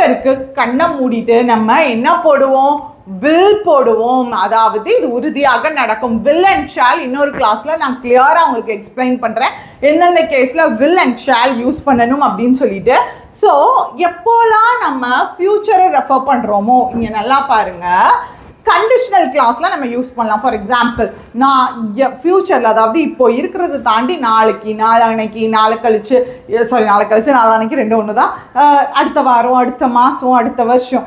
ஃபியூச்சருக்கு கண்ணை மூடிட்டு நம்ம என்ன போடுவோம், வில் போடுவோம். அதாவது இது உறுதியாக நடக்கும். வில் அண்ட் ஷால் இன்னொரு கிளாஸ்ல நான் கிளியரா உங்களுக்கு எக்ஸ்பிளைன் பண்றேன் எந்தெந்த கேஸ்ல வில் அண்ட் ஷால் யூஸ் பண்ணணும் அப்படின்னு சொல்லிட்டு. ஸோ எப்போலாம் நம்ம ஃபியூச்சரை ரெஃபர் பண்றோமோ இங்க நல்லா பாருங்க, கண்டிஷனல் கிளாஸ்ல நம்ம யூஸ் பண்ணலாம். ஃபார் எக்ஸாம்பிள், நான் ஃபியூச்சர்ல, அதாவது இப்போ இருக்கிறத தாண்டி நாளைக்கு, நாளானைக்கு, நாளை கழிச்சு, நாளானைக்கு ரெண்டு ஒன்று தான், அடுத்த வாரம், அடுத்த மாதம், அடுத்த வருஷம்,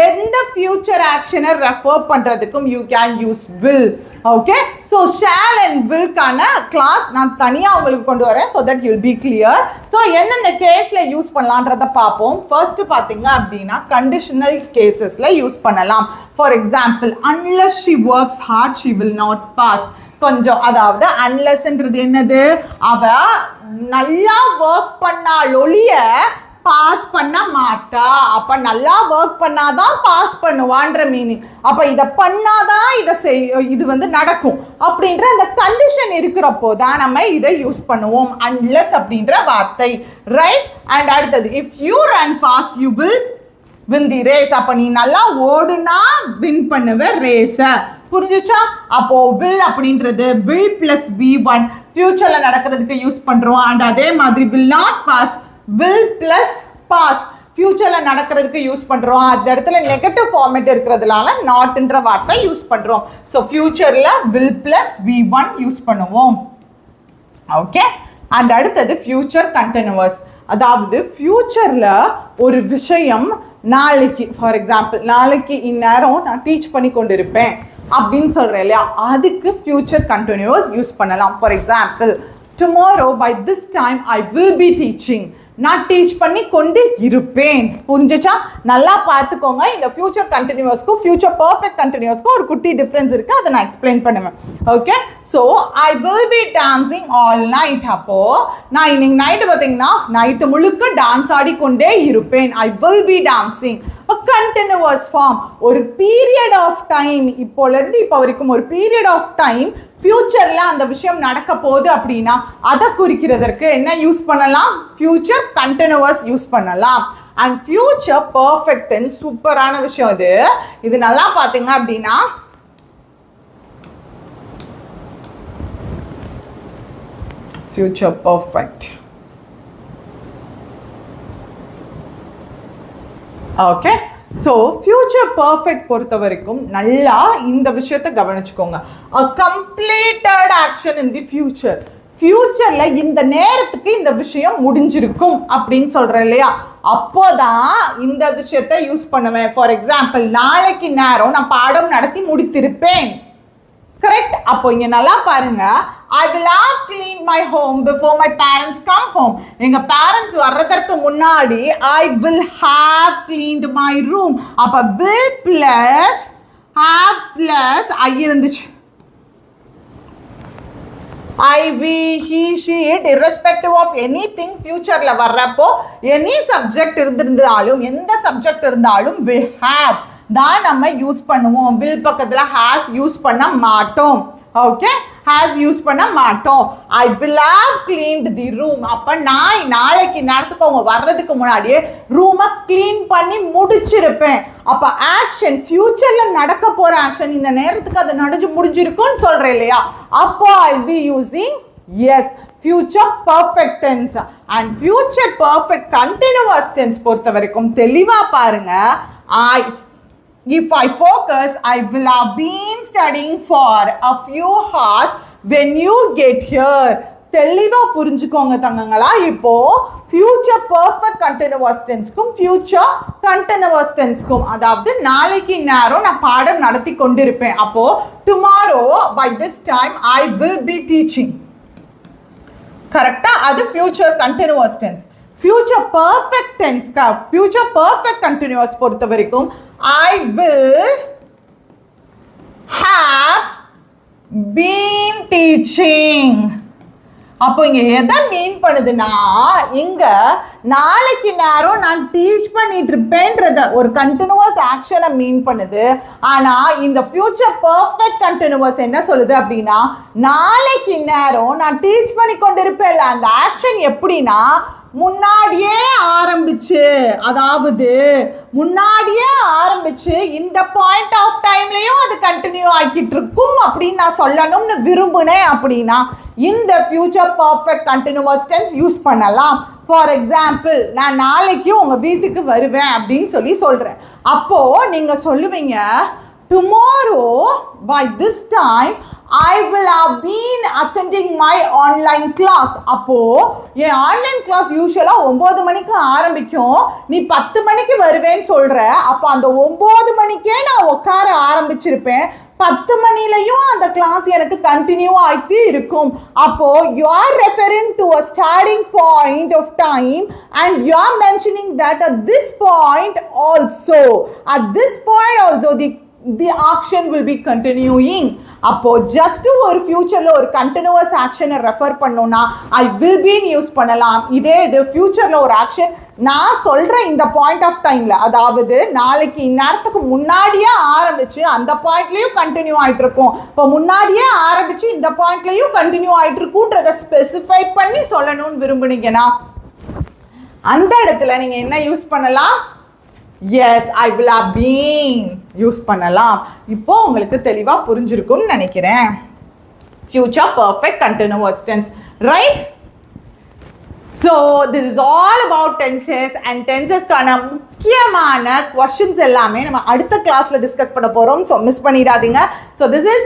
எந்த ஃபியூச்சர் ஆக்ஷனை ரெஃபர் பண்ணுறதுக்கும் you can use will. Okay, so shall and வில்கான கிளாஸ் நான் தனியாக உங்களுக்கு கொண்டு வரேன், so that you'll be clear. So எந்தெந்த கேஸில் யூஸ் பண்ணலான்றதை பார்ப்போம். ஃபர்ஸ்ட் பார்த்தீங்க அப்படின்னா கண்டிஷனல் கேசஸில் யூஸ் பண்ணலாம். For example, unless she works hard she will not pass. கொஞ்சம், அதாவது அன்லெஸ்ன்றது என்னது, அவ நல்லா ஒர்க் பண்ணால் ஒழிய பாஸ் பண்ண மாட்டா. அப்ப நல்லா ஒர்க் பண்ணாதான் பாஸ் பண்ணுவான்ற மீனிங். அப்ப இதை பண்ணாதான் இது வந்து நடக்கும் அப்படின்ற அந்த கண்டிஷன் இருக்கிறப்போ தான் நம்ம இதை யூஸ் பண்ணுவோம், அன்லெஸ் அப்படின்ற வார்த்தை. ரைட். அண்ட் அடுத்தது, if you run fast you will win the race. அப்ப நீ நல்லா ஓடுனா வின் பண்ணுவ ரேஸ. புரிஞ்சுச்சா? அப்போ வில் அப்படின்றது வில் பிளஸ் V1 ஃபியூச்சர்ல நடக்கிறதுக்கு யூஸ் பண்றோம். அண்ட் அதே மாதிரி will not pass, will plus pass ஃபியூச்சர்ல நடக்கிறதுக்கு யூஸ் பண்றோம். அந்த இடத்துல நெகட்டிவ் ஃபார்மேட் இருக்கிறதுனால நாட்ன்ற வார்த்தை யூஸ் பண்றோம். ஸோ ஃபியூச்சர்ல வில் பிளஸ் V1 யூஸ் பண்ணுவோம். ஓகே. அண்ட் அடுத்தது ஃபியூச்சர் கண்டினியூவஸ். அதாவது ஃபியூச்சர்ல ஒரு விஷயம் நாளைக்கு, ஃபார் எக்ஸாம்பிள், நாளைக்கு இந்நேரம் நான் டீச் பண்ணி கொண்டு இருப்பேன் அப்படின்னு சொல்றேன் இல்லையா, அதுக்கு ஃபியூச்சர் கண்டினியூவஸ் யூஸ் பண்ணலாம். For example, tomorrow by this time I will be teaching. நான் டீச் பண்ணி கொண்டு இருப்பேன். புரிஞ்சுச்சா? நல்லா பார்த்துக்கோங்க. இந்த ஃபியூச்சர் கண்டினியூவஸ்க்கும் ஃபியூச்சர் பர்ஃபெக்ட் கண்டினியூவஸ்க்கும் ஒரு குட்டி டிஃப்ரென்ஸ் இருக்கு, அதை நான் எக்ஸ்பிளைன் பண்ணுவேன். Okay. So I will be dancing all night. அப்போ நான் இன்னைக்கு நைட்டு பார்த்தீங்கன்னா நைட்டு முழுக்க டான்ஸ் ஆடிக்கொண்டே இருப்பேன். I will be dancing. Continuous form. ஒரு பீரியட் ஆஃப் டைம், இப்போலேருந்து இப்போ வரைக்கும் ஒரு பீரியட் ஆஃப் டைம் ஃபியூச்சர்ல அந்த விஷயம் நடக்க போகுது அப்படின்னா அதை குறிக்கிறதற்கு என்ன யூஸ் பண்ணலாம், ஃபியூச்சர் கண்டினியூவஸ் யூஸ் பண்ணலாம். அண்ட் ஃபியூச்சர் பர்ஃபெக்ட் டென்ஸ் சூப்பரான விஷயம் இது. இது நல்லா பாத்தீங்க அப்படின்னா future perfect. Okay. So future perfect பொறுத்த வரைக்கும் நல்லா இந்த விஷயத்தை கவனிச்சுக்கோங்க. A completed action in the future. ஃபியூச்சர்ல இந்த நேரத்துக்கு இந்த விஷயம் முடிஞ்சிருக்கும் அப்படின்னு சொல்றேன் இல்லையா, அப்போதான் இந்த விஷயத்தை யூஸ் பண்ணுவேன். ஃபார் எக்ஸாம்பிள், நாளைக்கு நேரம் நான் பாடம் நடத்தி முடித்திருப்பேன். கரெக்ட். அப்போ இங்க நல்லா பாருங்க, I will have cleaned my home before my parents come home. எங்க parents வர்றதற்கு முன்னாடி I will have cleaned my room. அப்ப will plus have plus I இருந்துச்சு. I, we, he, she, it, irrespective of anything futureல வர்றப்போ any subject இருந்திருந்தாலும், எந்த subject இருந்தாலும் will have தான் நம்ம யூஸ் பண்ணுவோம். will பக்கத்துல has யூஸ் பண்ண மாட்டோம். ஓகே, has யூஸ் பண்ண மாட்டோம். I will have cleaned the room. அப்ப நான் நாளைக்கு நேரத்துக்கு அவங்க வர்றதுக்கு முன்னாடியே ரூமை கிளீன் பண்ணி முடிச்சிருப்பேன். அப்ப ஆக்ஷன், ஃபியூச்சர்ல நடக்க போற ஆக்ஷன் இந்த நேரத்துக்கு அது நடந்து முடிஞ்சிருக்கும்னு சொல்றேன் இல்லையா, அப்போ I'll be using yes future perfect tense. and future perfect continuous tense பொறுத்த வரைக்கும் தெளிவா பாருங்க. If I focus, I will have been studying for a few hours when you get here. தெளிவா புரிஞ்சுக்கோங்க தங்கங்களா. இப்போ future perfect continuous tenseக்கும் future continuous tenseக்கும், அதாவது நாளைக்கு நேரம் நான் பாடம் நடத்தி கொண்டிருப்பேன். அப்போ tomorrow by this time I will be teaching. கரெக்டா? அது future continuous tense. future perfect tense ka future perfect continuous பொறுத்த வரைக்கும் I will have been teaching. அப்போ இங்க எதை மீன் பண்ணுதுன்னா, இங்க நாளைக்கு நேரம் நான் டீச் பண்ணிட்டு இருப்பேன்றத ஒரு கண்டினியூஸ் ஆக்ஷனை மீன் பண்ணுது. ஆனா இந்த ஃபியூச்சர் பெர்ஃபெக்ட் கண்டினியூஸ் என்ன சொல்லுது அப்படின்னா, நாளைக்கு நேரம் நான் டீச் பண்ணி கொண்டிருப்பேன். அந்த ஆக்ஷன் எப்படின்னா முன்னாடியே ஆரம்பிச்சு, அதாவது முன்னாடியே ஆரம்பிச்சு இந்த பாயிண்ட் ஆஃப் டைம்லயும் அது கண்டினியூ ஆகிட்டு இருக்கும் அப்படின்னு நான் சொல்லணும்னு விரும்புனேன் அப்படின்னா இந்த future perfect continuous tense use பண்ணலாம். ஃபார் எக்ஸாம்பிள், நான் நாளைக்கு உங்க வீட்டுக்கு வருவேன் அப்படின்னு சொல்றேன். அப்போ நீங்க சொல்லுவீங்க, tomorrow by this time I will have been attending my online class. அப்போ என் ஆன்லைன் கிளாஸ் யூஷுவலா 9 மணிக்கு ஆரம்பிக்கும், நீ 10 மணிக்கு வருவேன்னு சொல்ற. அப்போ அந்த 9 மணிக்கே நான் உட்கார ஆரம்பிச்சிருப்பேன், 10 மணிலையும் அந்த கிளாஸ் எனக்கு கண்டினியூ ஆயிட்டு இருக்கும். அப்போ you are referring to a starting point of time and you are mentioning that at this point also the action will be continuing. அப்போ ஜஸ்ட் ஒரு ஃபியூச்சர்ல ஒரு கண்டினியூஸ் ஆக்ஷனை ரெஃபர் பண்ணோம்னா ஐ வில் பீன் யூஸ் பண்ணலாம். இதே இது ஃபியூச்சர்ல ஒரு ஆக்ஷன் நான் சொல்ற இந்த பாயிண்ட் ஆஃப் டைம்ல, அதாவது நாளைக்கு இந்நேரத்துக்கு முன்னாடியே ஆரம்பிச்சு அந்த பாயிண்ட்லயும் கண்டினியூ ஆயிட்டு இருக்கும். இப்போ முன்னாடியே ஆரம்பிச்சு இந்த பாயிண்ட்லயும் கண்டினியூ ஆயிட்டு இருக்கும்ன்றத ஸ்பெசிஃபை பண்ணி சொல்லணும்னு விரும்புனீங்கன்னா அந்த இடத்துல நீங்க என்ன யூஸ் பண்ணலாம்? Yes, I will have been use பண்ணலாம். இப்போ உங்களுக்கு தெளிவா புரிஞ்சிருக்கும்னு நினைக்கிறேன். Future perfect continuous tense, right? So this is all about tenses and டென்சஸ்க்கான முக்கியமான கொஸ்டின்ஸ் எல்லாமே நம்ம அடுத்த கிளாஸ்ல டிஸ்கஸ் பண்ண போறோம். ஸோ மிஸ் பண்ணிடாதீங்க. So this is